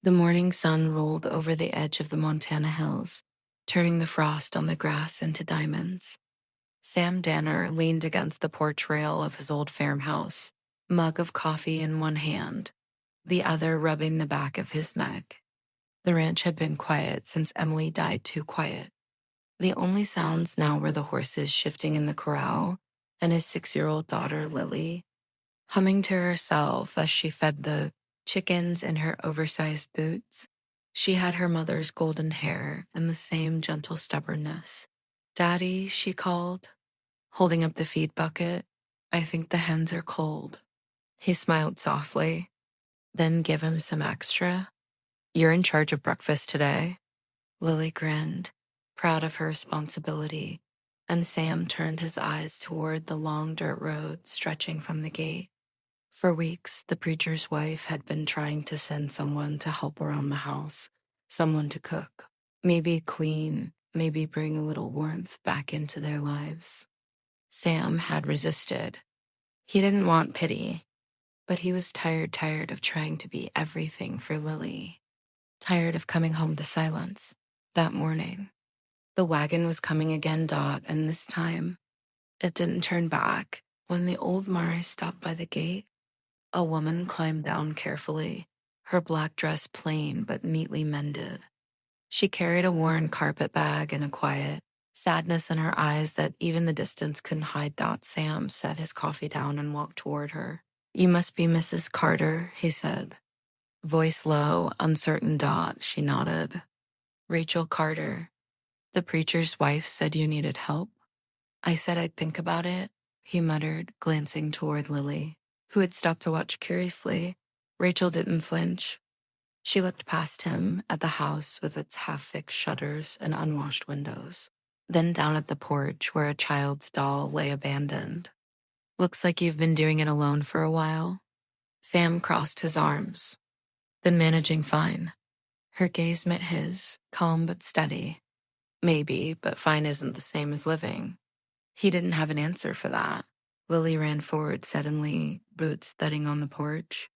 The morning sun rolled over the edge of the Montana hills, turning the frost on the grass into diamonds. Sam Danner leaned against the porch rail of his old farmhouse, mug of coffee in one hand, the other rubbing the back of his neck. The ranch had been quiet since Emily died too quiet. The only sounds now were the horses shifting in the corral and his 6-year-old daughter, Lily, humming to herself as she fed the chickens in her oversized boots. She had her mother's golden hair and the same gentle stubbornness. "Daddy," she called, holding up the feed bucket. "I think the hens are cold." He smiled softly, then give him some extra. "You're in charge of breakfast today." Lily grinned, proud of her responsibility, and Sam turned his eyes toward the long dirt road stretching from the gate. For weeks, the preacher's wife had been trying to send someone to help around the house, someone to cook, maybe clean, maybe bring a little warmth back into their lives. Sam had resisted. He didn't want pity, but he was tired of trying to be everything for Lily. Tired of coming home to silence. That morning, the wagon was coming again, Dot, and this time, it didn't turn back. When the old Mari stopped by the gate, a woman climbed down carefully, her black dress plain but neatly mended. She carried a worn carpet bag and a quiet sadness in her eyes that even the distance couldn't hide. Sam set his coffee down and walked toward her. "You must be Mrs. Carter," he said. Voice low, uncertain. She nodded. "Rachel Carter. The preacher's wife said you needed help." "I said I'd think about it," he muttered, glancing toward Lily, who had stopped to watch curiously. Rachel didn't flinch. She looked past him at the house with its half-fixed shutters and unwashed windows, then down at the porch where a child's doll lay abandoned. "Looks like you've been doing it alone for a while." Sam crossed his arms. "Been managing fine." Her gaze met his, calm but steady. "Maybe, but fine isn't the same as living." He didn't have an answer for that. Lily ran forward suddenly, boots thudding on the porch.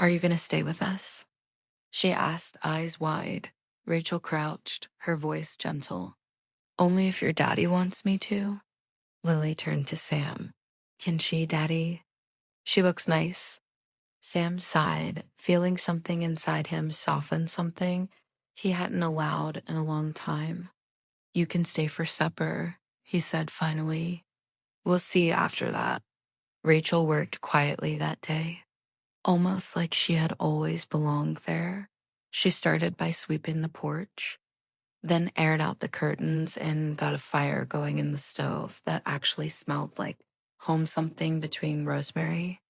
"Are you going to stay with us?" she asked, eyes wide. Rachel crouched, her voice gentle. "Only if your daddy wants me to." Lily turned to Sam. "Can she, Daddy?" "She looks nice." Sam sighed, feeling something inside him soften, something he hadn't allowed in a long time. "You can stay for supper," he said finally. "We'll see after that." Rachel worked quietly that day, almost like she had always belonged there. She started by sweeping the porch, then aired out the curtains and got a fire going in the stove that actually smelled like home, something between rosemary,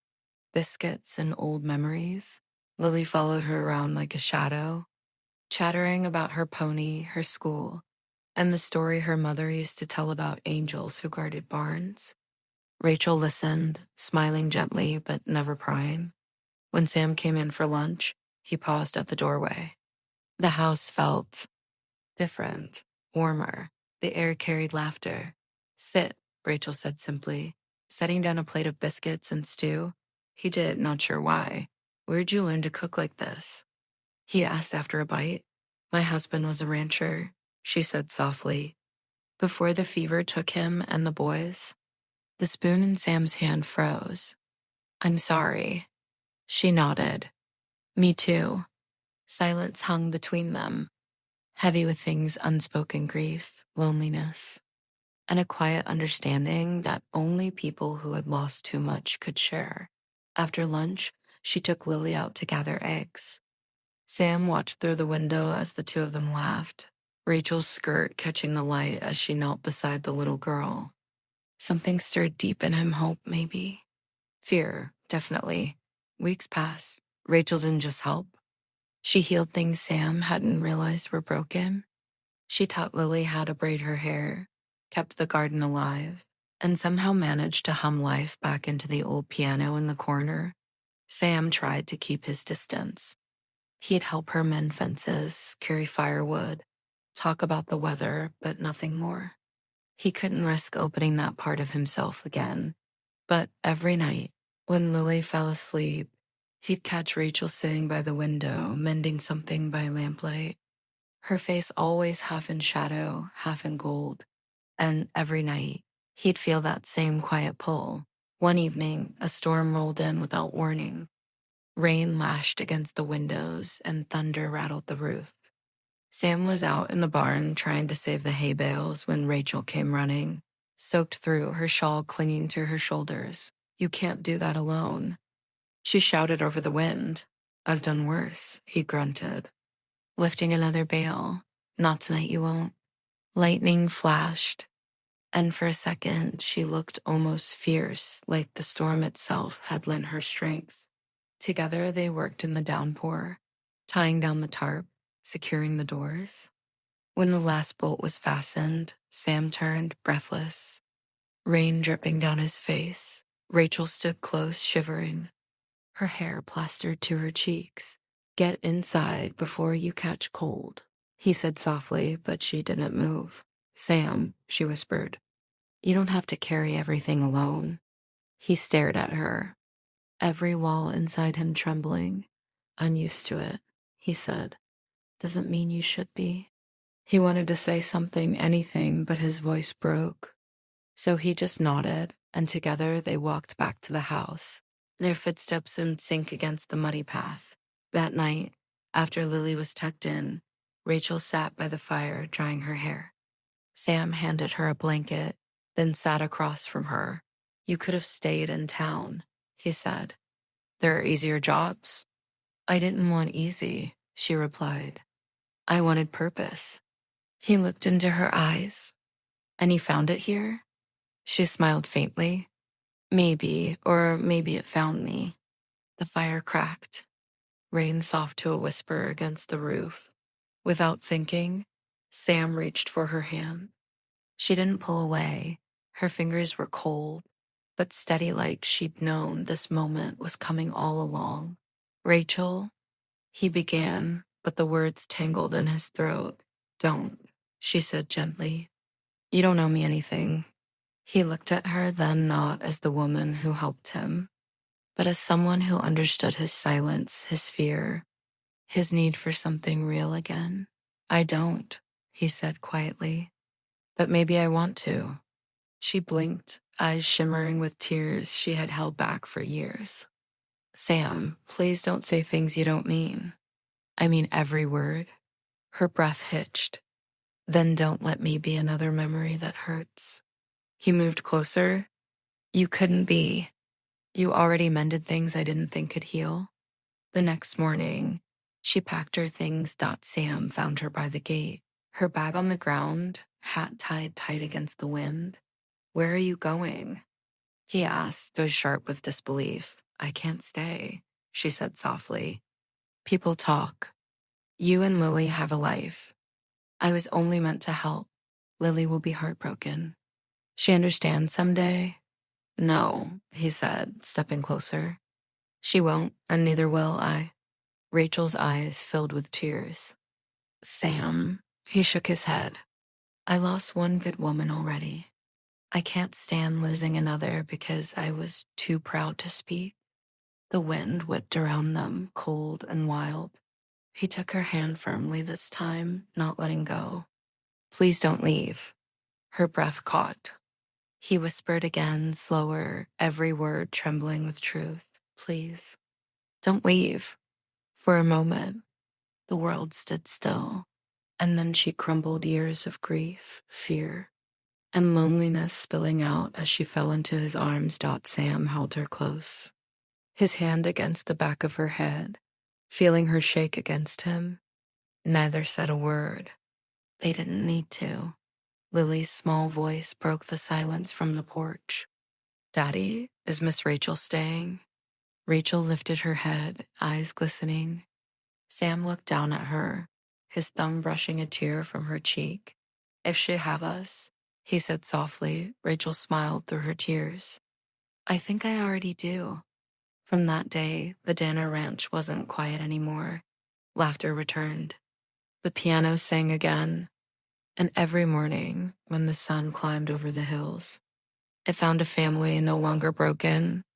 biscuits, and old memories. Lily followed her around like a shadow, chattering about her pony, her school, and the story her mother used to tell about angels who guarded barns. Rachel listened, smiling gently but never prying. When Sam came in for lunch, he paused at the doorway. The house felt different, warmer. The air carried laughter. "Sit," Rachel said simply, setting down a plate of biscuits and stew. He did, not sure why. "Where'd you learn to cook like this?" he asked after a bite. "My husband was a rancher," she said softly, "before the fever took him and the boys." The spoon in Sam's hand froze. "I'm sorry." She nodded. "Me too." Silence hung between them, heavy with things unspoken: grief, loneliness, and a quiet understanding that only people who had lost too much could share. After lunch, she took Lily out to gather eggs. Sam watched through the window as the two of them laughed, Rachel's skirt catching the light as she knelt beside the little girl. Something stirred deep in him, hope maybe. Fear, definitely. Weeks passed. Rachel didn't just help. She healed things Sam hadn't realized were broken. She taught Lily how to braid her hair, kept the garden alive, and somehow managed to hum life back into the old piano in the corner. Sam tried to keep his distance. He'd help her mend fences, carry firewood, talk about the weather, but nothing more. He couldn't risk opening that part of himself again. But every night, when Lily fell asleep, He'd catch Rachel sitting by the window, mending something by lamplight, her face always half in shadow, half in gold. And every night, he'd feel that same quiet pull. One evening, a storm rolled in without warning. Rain lashed against the windows and thunder rattled the roof. Sam was out in the barn trying to save the hay bales when Rachel came running, soaked through, her shawl clinging to her shoulders. "You can't do that alone." She shouted over the wind. "I've done worse," he grunted, lifting another bale. "Not tonight, you won't." Lightning flashed, and for a second she looked almost fierce, like the storm itself had lent her strength. Together they worked in the downpour, tying down the tarp, securing the doors. When the last bolt was fastened, Sam turned, breathless, rain dripping down his face. Rachel stood close, shivering, her hair plastered to her cheeks. "Get inside before you catch cold," he said softly, but she didn't move. "Sam," she whispered, "you don't have to carry everything alone." He stared at her, every wall inside him trembling. "Unused to it," he said. "Doesn't mean you should be." He wanted to say something, anything, but his voice broke. So he just nodded, and together they walked back to the house, their footsteps in sync against the muddy path. That night, after Lily was tucked in, Rachel sat by the fire drying her hair. Sam handed her a blanket, then sat across from her. "You could have stayed in town," he said. "There are easier jobs." "I didn't want easy," she replied. "I wanted purpose." He looked into her eyes. "And you found it here?" She smiled faintly. "Maybe, or maybe it found me." The fire cracked, rain soft to a whisper against the roof. Without thinking, Sam reached for her hand. She didn't pull away. Her fingers were cold, but steady, like she'd known this moment was coming all along. "Rachel," he began, but the words tangled in his throat. "Don't," she said gently. "You don't owe me anything." He looked at her, then not as the woman who helped him, but as someone who understood his silence, his fear, his need for something real again. "I don't," he said quietly. "But maybe I want to." She blinked, eyes shimmering with tears she had held back for years. "Sam, please don't say things you don't mean." "I mean every word." Her breath hitched. "Then don't let me be another memory that hurts." He moved closer. "You couldn't be. You already mended things I didn't think could heal." The next morning, she packed her things. Sam found her by the gate, her bag on the ground, hat tied tight against the wind. "Where are you going?" he asked, though sharp with disbelief. "I can't stay," she said softly. "People talk. You and Lily have a life. I was only meant to help. Lily will be heartbroken. She understands someday." "No," he said, stepping closer. "She won't, and neither will I." Rachel's eyes filled with tears. "Sam," he shook his head. "I lost one good woman already. I can't stand losing another because I was too proud to speak." The wind whipped around them, cold and wild. He took her hand firmly this time, not letting go. "Please don't leave." Her breath caught. He whispered again, slower, every word trembling with truth. "Please, don't leave." For a moment, the world stood still, and then she crumbled, years of grief, fear, and loneliness spilling out as she fell into his arms. Sam held her close, his hand against the back of her head, feeling her shake against him. Neither said a word. They didn't need to. Lily's small voice broke the silence from the porch. "Daddy, is Miss Rachel staying?" Rachel lifted her head, eyes glistening. Sam looked down at her, his thumb brushing a tear from her cheek. "If she have us," he said softly. Rachel smiled through her tears. "I think I already do." From that day, the Danner Ranch wasn't quiet anymore. Laughter returned. The piano sang again. And every morning, when the sun climbed over the hills, it found a family no longer broken,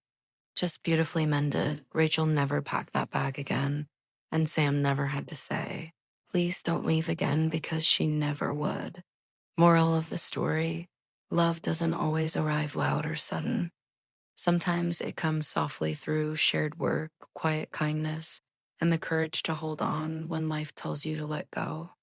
Just beautifully mended. Rachel never packed that bag again, and Sam never had to say, "Please don't leave again," because she never would. Moral of the story: love doesn't always arrive loud or sudden. Sometimes it comes softly through shared work, quiet kindness, and the courage to hold on when life tells you to let go.